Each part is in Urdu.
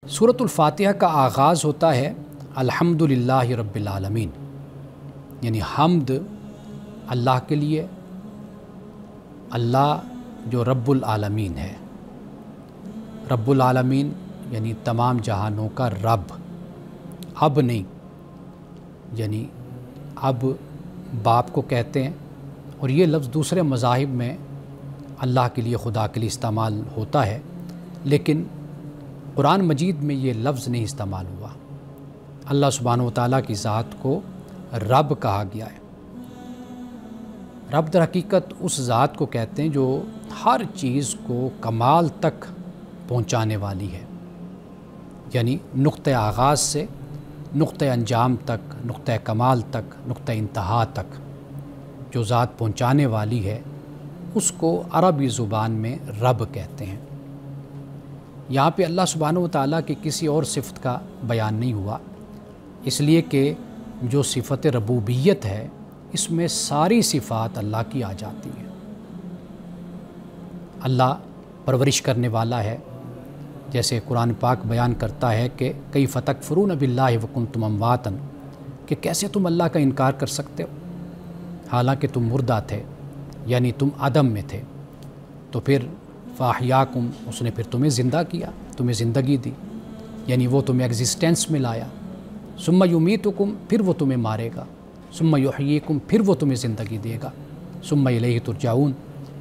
سورۃ الفاتحہ کا آغاز ہوتا ہے الحمدللہ رب العالمین، یعنی حمد اللہ کے لیے، اللہ جو رب العالمین ہے۔ رب العالمین یعنی تمام جہانوں کا رب، اب نہیں، یعنی اب باپ کو کہتے ہیں، اور یہ لفظ دوسرے مذاہب میں اللہ کے لیے، خدا کے لیے استعمال ہوتا ہے، لیکن قرآن مجید میں یہ لفظ نہیں استعمال ہوا۔ اللہ سبحانہ و تعالیٰ کی ذات کو رب کہا گیا ہے۔ رب در حقیقت اس ذات کو کہتے ہیں جو ہر چیز کو کمال تک پہنچانے والی ہے، یعنی نقطہ آغاز سے نقطہ انجام تک، نقطہ کمال تک، نقطہ انتہا تک جو ذات پہنچانے والی ہے، اس کو عربی زبان میں رب کہتے ہیں۔ یہاں پہ اللہ سبحانہ و تعالیٰ کی کسی اور صفت کا بیان نہیں ہوا، اس لیے کہ جو صفت ربوبیت ہے اس میں ساری صفات اللہ کی آ جاتی ہیں۔ اللہ پرورش کرنے والا ہے، جیسے قرآن پاک بیان کرتا ہے کہ کیف تکفرون باللہ وکنتم امواتا، کہ کیسے تم اللہ کا انکار کر سکتے ہو حالانکہ تم مردہ تھے، یعنی تم عدم میں تھے، تو پھر فاحیاکم، اس نے پھر تمہیں زندہ کیا، تمہیں زندگی دی، یعنی وہ تمہیں ایگزسٹنس میں لایا۔ ثم یمیتکم، پھر وہ تمہیں مارے گا، ثم یحییکم، پھر وہ تمہیں زندگی دے گا، ثم الیہ ترجعون،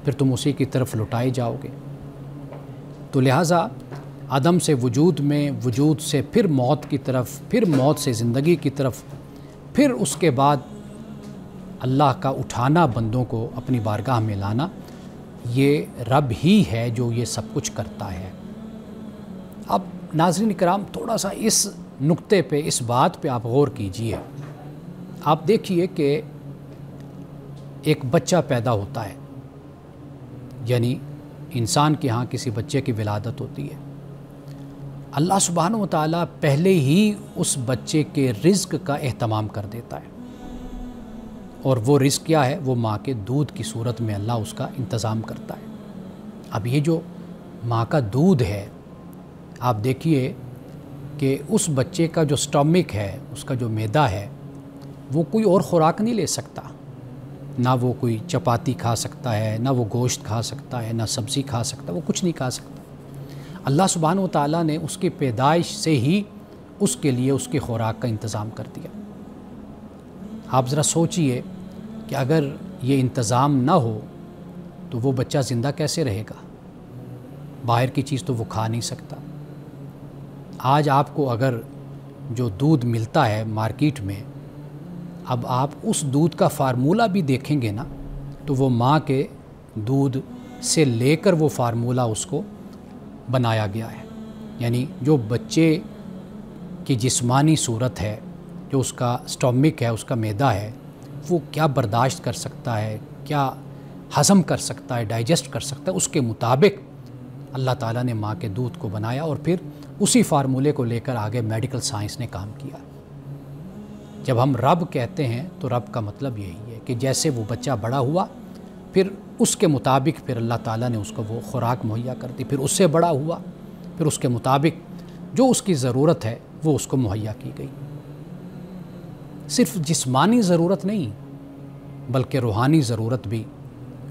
پھر تم اسی کی طرف لوٹائے جاؤ گے۔ تو لہٰذا عدم سے وجود میں، وجود سے پھر موت کی طرف، پھر موت سے زندگی کی طرف، پھر اس کے بعد اللہ کا اٹھانا، بندوں کو اپنی بارگاہ میں لانا، یہ رب ہی ہے جو یہ سب کچھ کرتا ہے۔ اب ناظرین کرام، تھوڑا سا اس نقطے پہ، اس بات پہ آپ غور کیجئے۔ آپ دیکھیے کہ ایک بچہ پیدا ہوتا ہے، یعنی انسان کے ہاں کسی بچے کی ولادت ہوتی ہے، اللہ سبحانہ و تعالیٰ پہلے ہی اس بچے کے رزق کا اہتمام کر دیتا ہے، اور وہ رزق کیا ہے؟ وہ ماں کے دودھ کی صورت میں اللہ اس کا انتظام کرتا ہے۔ اب یہ جو ماں کا دودھ ہے، آپ دیکھیے کہ اس بچے کا جو سٹامک ہے، اس کا جو معدہ ہے، وہ کوئی اور خوراک نہیں لے سکتا، نہ وہ کوئی چپاتی کھا سکتا ہے، نہ وہ گوشت کھا سکتا ہے، نہ سبزی کھا سکتا ہے، وہ کچھ نہیں کھا سکتا۔ اللہ سبحانہ و تعالیٰ نے اس کی پیدائش سے ہی اس کے لیے اس کی خوراک کا انتظام کر دیا۔ آپ ذرا سوچئے کہ اگر یہ انتظام نہ ہو تو وہ بچہ زندہ کیسے رہے گا؟ باہر کی چیز تو وہ کھا نہیں سکتا۔ آج آپ کو اگر جو دودھ ملتا ہے مارکیٹ میں، اب آپ اس دودھ کا فارمولہ بھی دیکھیں گے نا، تو وہ ماں کے دودھ سے لے کر وہ فارمولہ اس کو بنایا گیا ہے، یعنی جو بچے کی جسمانی صورت ہے، جو اس کا سٹامک ہے، اس کا معدہ ہے، وہ کیا برداشت کر سکتا ہے، کیا ہضم کر سکتا ہے، ڈائجسٹ کر سکتا ہے، اس کے مطابق اللہ تعالیٰ نے ماں کے دودھ کو بنایا، اور پھر اسی فارمولے کو لے کر آگے میڈیکل سائنس نے کام کیا۔ جب ہم رب کہتے ہیں تو رب کا مطلب یہی ہے کہ جیسے وہ بچہ بڑا ہوا، پھر اس کے مطابق پھر اللہ تعالیٰ نے اس کو وہ خوراک مہیا کر دی، پھر اس سے بڑا ہوا، پھر اس کے مطابق جو اس کی ضرورت ہے وہ اس کو مہیا کی گئی۔ صرف جسمانی ضرورت نہیں بلکہ روحانی ضرورت بھی،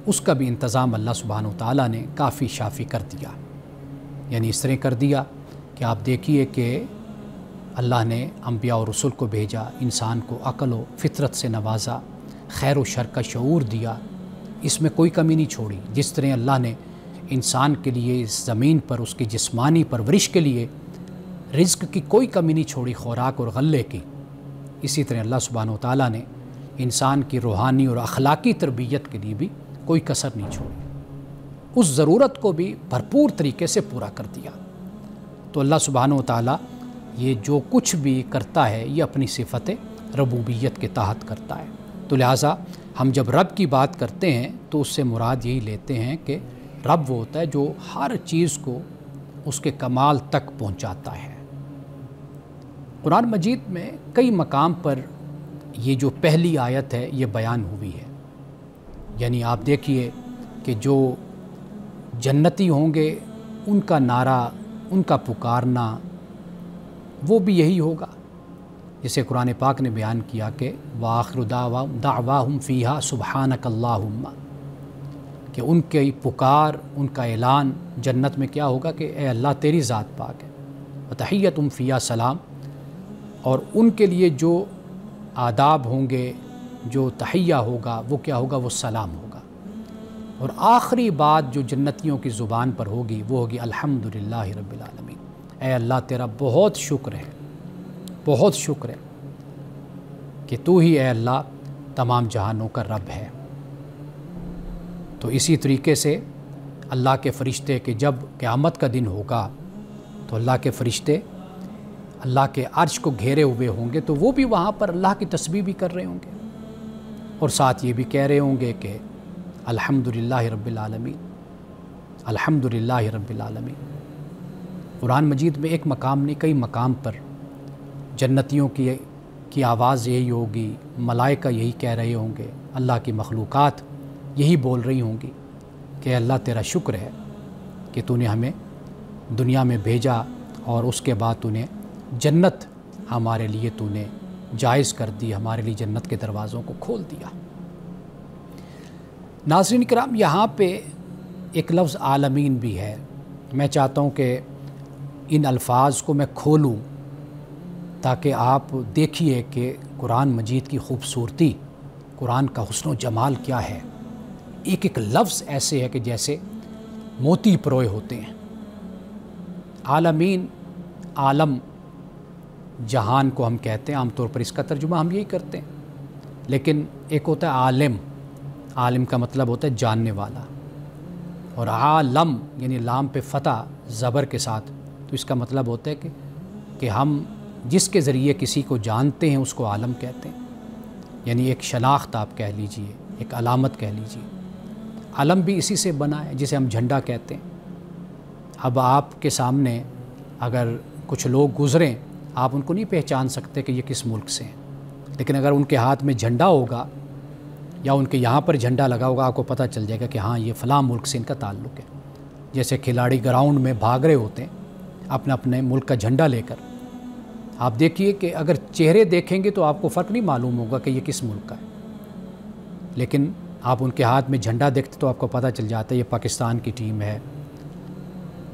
اس کا بھی انتظام اللہ سبحانہ و تعالیٰ نے کافی شافی کر دیا، یعنی اس طرح کر دیا کہ آپ دیکھیے کہ اللہ نے انبیاء و رسول کو بھیجا، انسان کو عقل و فطرت سے نوازا، خیر و شر کا شعور دیا، اس میں کوئی کمی نہیں چھوڑی۔ جس طرح اللہ نے انسان کے لیے اس زمین پر اس کی جسمانی پرورش کے لیے رزق کی کوئی کمی نہیں چھوڑی، خوراک اور غلے کی، اسی طرح اللہ سبحانہ و تعالیٰ نے انسان کی روحانی اور اخلاقی تربیت کے لیے بھی کوئی کسر نہیں چھوڑی، اس ضرورت کو بھی بھرپور طریقے سے پورا کر دیا۔ تو اللہ سبحانہ و تعالیٰ یہ جو کچھ بھی کرتا ہے یہ اپنی صفت ربوبیت کے تحت کرتا ہے۔ تو لہٰذا ہم جب رب کی بات کرتے ہیں تو اس سے مراد یہی لیتے ہیں کہ رب وہ ہوتا ہے جو ہر چیز کو اس کے کمال تک پہنچاتا ہے۔ قرآن مجید میں کئی مقام پر یہ جو پہلی آیت ہے یہ بیان ہوئی ہے، یعنی آپ دیکھیے کہ جو جنتی ہوں گے ان کا نعرہ، ان کا پکارنا وہ بھی یہی ہوگا، جسے قرآن پاک نے بیان کیا کہ وآخر دعواہم فیہا سبحانک اللہم، کہ ان کی پکار، ان کا اعلان جنت میں کیا ہوگا کہ اے اللہ تیری ذات پاک ہے، وتحیتہم فیہا سلام، اور ان کے لیے جو آداب ہوں گے، جو تحیہ ہوگا وہ کیا ہوگا، وہ سلام ہوگا، اور آخری بات جو جنتیوں کی زبان پر ہوگی وہ ہوگی الحمدللہ رب العالمین، اے اللہ تیرا بہت شکر ہے، بہت شکر ہے کہ تو ہی اے اللہ تمام جہانوں کا رب ہے۔ تو اسی طریقے سے اللہ کے فرشتے کہ جب قیامت کا دن ہوگا تو اللہ کے فرشتے اللہ کے عرش کو گھیرے ہوئے ہوں گے، تو وہ بھی وہاں پر اللہ کی تسبیح بھی کر رہے ہوں گے، اور ساتھ یہ بھی کہہ رہے ہوں گے کہ الحمدللہ رب العالمین، الحمدللہ رب العالمین۔ قرآن مجید میں ایک مقام نہیں، کئی مقام پر جنتیوں کی آواز یہی ہوگی، ملائکہ یہی کہہ رہے ہوں گے، اللہ کی مخلوقات یہی بول رہی ہوں گی کہ اللہ تیرا شکر ہے کہ تو نے ہمیں دنیا میں بھیجا، اور اس کے بعد تو نے جنت ہمارے لیے تو نے جائز کر دی، ہمارے لیے جنت کے دروازوں کو کھول دیا۔ ناظرین کرام، یہاں پہ ایک لفظ عالمین بھی ہے، میں چاہتا ہوں کہ ان الفاظ کو میں کھولوں تاکہ آپ دیکھیے کہ قرآن مجید کی خوبصورتی، قرآن کا حسن و جمال کیا ہے۔ ایک ایک لفظ ایسے ہے کہ جیسے موتی پروئے ہوتے ہیں۔ عالمین، عالم، جہان کو ہم کہتے ہیں، عام طور پر اس کا ترجمہ ہم یہی کرتے ہیں، لیکن ایک ہوتا ہے عالم، عالم کا مطلب ہوتا ہے جاننے والا، اور عالم یعنی لام پہ فتح زبر کے ساتھ، تو اس کا مطلب ہوتا ہے کہ ہم جس کے ذریعے کسی کو جانتے ہیں اس کو عالم کہتے ہیں، یعنی ایک شناخت آپ کہہ لیجئے، ایک علامت کہہ لیجئے۔ علم بھی اسی سے بنا ہے جسے ہم جھنڈا کہتے ہیں۔ اب آپ کے سامنے اگر کچھ لوگ گزریں، آپ ان کو نہیں پہچان سکتے کہ یہ کس ملک سے ہیں، لیکن اگر ان کے ہاتھ میں جھنڈا ہوگا یا ان کے یہاں پر جھنڈا لگا ہوگا، آپ کو پتہ چل جائے گا کہ ہاں یہ فلاں ملک سے ان کا تعلق ہے۔ جیسے کھلاڑی گراؤنڈ میں بھاگ رہے ہوتے ہیں اپنے اپنے ملک کا جھنڈا لے کر، آپ دیکھیے کہ اگر چہرے دیکھیں گے تو آپ کو فرق نہیں معلوم ہوگا کہ یہ کس ملک کا ہے، لیکن آپ ان کے ہاتھ میں جھنڈا دیکھتے تو آپ کو پتہ چل جاتا ہے یہ پاکستان کی ٹیم ہے،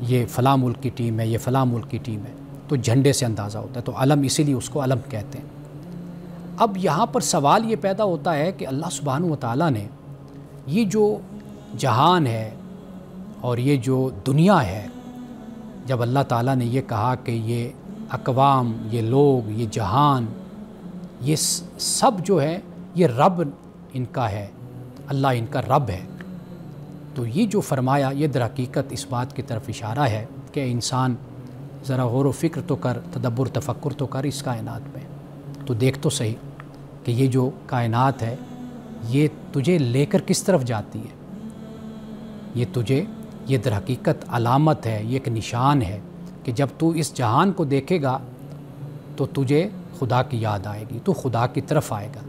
یہ فلاں ملک کی ٹیم ہے، یہ فلاں ملک کی ٹیم ہے، تو جھنڈے سے اندازہ ہوتا ہے۔ تو علم اسی لیے اس کو علم کہتے ہیں۔ اب یہاں پر سوال یہ پیدا ہوتا ہے کہ اللہ سبحانہ و تعالیٰ نے یہ جو جہان ہے اور یہ جو دنیا ہے، جب اللہ تعالیٰ نے یہ کہا کہ یہ اقوام، یہ لوگ، یہ جہان، یہ سب جو ہے یہ رب ان کا ہے، اللہ ان کا رب ہے، تو یہ جو فرمایا یہ در حقیقت اس بات کی طرف اشارہ ہے کہ انسان ذرا غور و فکر تو کر، تدبر تفکر تو کر اس کائنات میں، تو دیکھ تو صحیح کہ یہ جو کائنات ہے یہ تجھے لے کر کس طرف جاتی ہے۔ یہ در حقیقت علامت ہے، یہ ایک نشان ہے کہ جب تو اس جہان کو دیکھے گا تو تجھے خدا کی یاد آئے گی، تو خدا کی طرف آئے گا۔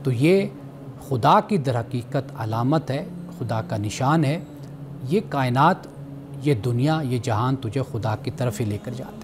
تو یہ خدا کی در حقیقت علامت ہے، خدا کا نشان ہے۔ یہ کائنات، یہ دنیا، یہ جہان تجھے خدا کی طرف ہی لے کر جاتا ہے۔